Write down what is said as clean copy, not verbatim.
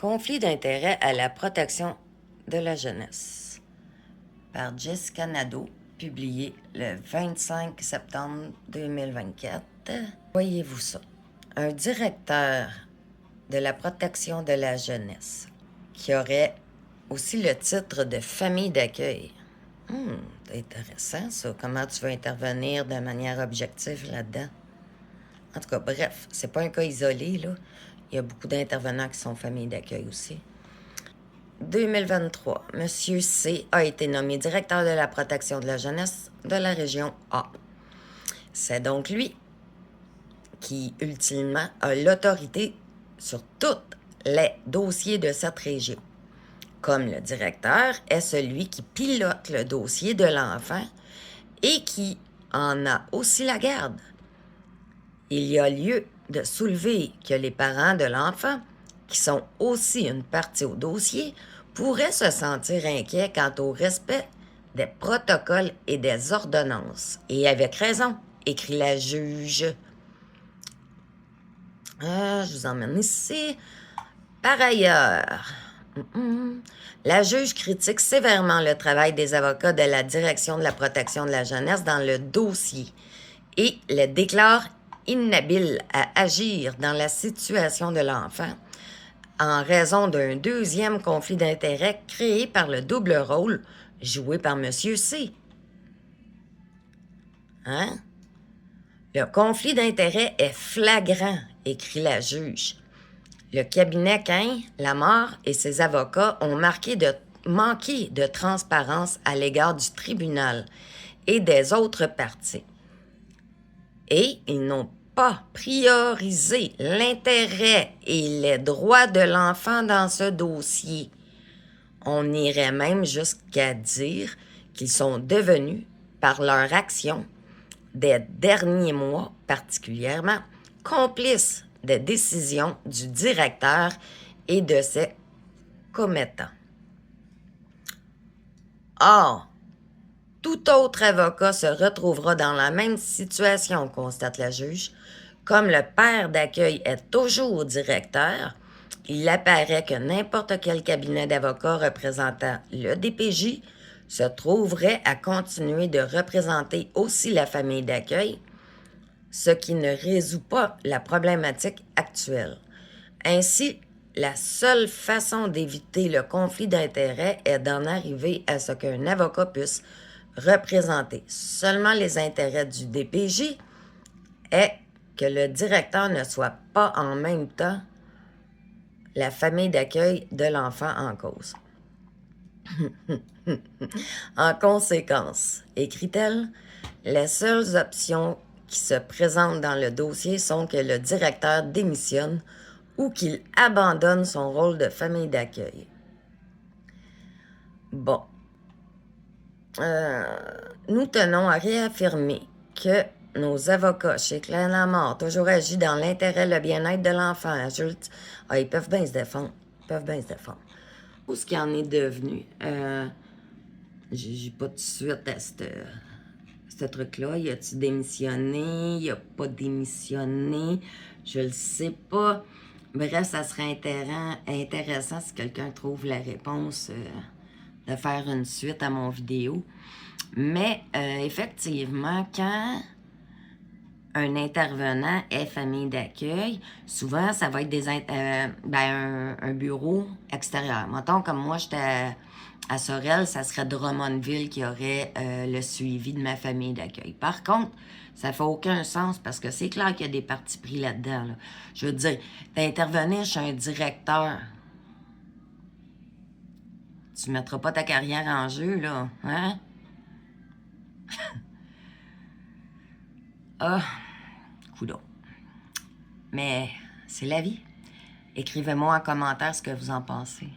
Conflit d'intérêt à la protection de la jeunesse par Jessica Nadeau, publié le 25 septembre 2024. Voyez-vous ça? Un directeur de la protection de la jeunesse qui aurait aussi le titre de famille d'accueil. C'est intéressant ça. Comment tu veux intervenir de manière objective là-dedans? En tout cas, bref, c'est pas un cas isolé, là. Il y a beaucoup d'intervenants qui sont familles d'accueil aussi. 2023, M. C. a été nommé directeur de la protection de la jeunesse de la région A. C'est donc lui qui, ultimement, a l'autorité sur tous les dossiers de cette région. Comme le directeur est celui qui pilote le dossier de l'enfant et qui en a aussi la garde. Il y a lieu de soulever que les parents de l'enfant, qui sont aussi une partie au dossier, pourraient se sentir inquiets quant au respect des protocoles et des ordonnances. Et avec raison, écrit la juge. Je vous emmène ici. Par ailleurs, la juge critique sévèrement le travail des avocats de la Direction de la protection de la jeunesse dans le dossier et les déclare inhabile à agir dans la situation de l'enfant en raison d'un deuxième conflit d'intérêts créé par le double rôle joué par M. C. Hein? Le conflit d'intérêts est flagrant, écrit la juge. Le cabinet Cain, Lamar et ses avocats ont manqué de transparence à l'égard du tribunal et des autres parties. Et ils n'ont pas priorisé l'intérêt et les droits de l'enfant dans ce dossier. On irait même jusqu'à dire qu'ils sont devenus, par leur action, des derniers mois particulièrement, complices des décisions du directeur et de ses commettants. Or, tout autre avocat se retrouvera dans la même situation, constate la juge. Comme le père d'accueil est toujours directeur, il apparaît que n'importe quel cabinet d'avocats représentant le DPJ se trouverait à continuer de représenter aussi la famille d'accueil, ce qui ne résout pas la problématique actuelle. Ainsi, la seule façon d'éviter le conflit d'intérêts est d'en arriver à ce qu'un avocat puisse représenter seulement les intérêts du DPJ et que le directeur ne soit pas en même temps la famille d'accueil de l'enfant en cause. En conséquence, écrit-elle, les seules options qui se présentent dans le dossier sont que le directeur démissionne ou qu'il abandonne son rôle de famille d'accueil. Bon. Nous tenons à réaffirmer que nos avocats chez Claire Lamar ont toujours agi dans l'intérêt et le bien-être de l'enfant adulte. Ils peuvent bien se défendre. Où ce qu'il en est devenu? J'ai pas de suite à ce truc-là. Y a-tu démissionné? Y a pas démissionné? Je le sais pas. Bref, ça serait intéressant si quelqu'un trouve la réponse de faire une suite à mon vidéo. Mais effectivement, quand un intervenant est famille d'accueil, souvent, ça va être un bureau extérieur. Mettons, comme moi, j'étais à Sorel, ça serait Drummondville qui aurait le suivi de ma famille d'accueil. Par contre, ça fait aucun sens parce que c'est clair qu'il y a des partis pris là-dedans. Là. Je veux dire, d'intervenir chez un directeur, tu ne mettras pas ta carrière en jeu, là, hein? Coudonc. Mais c'est la vie. Écrivez-moi en commentaire ce que vous en pensez.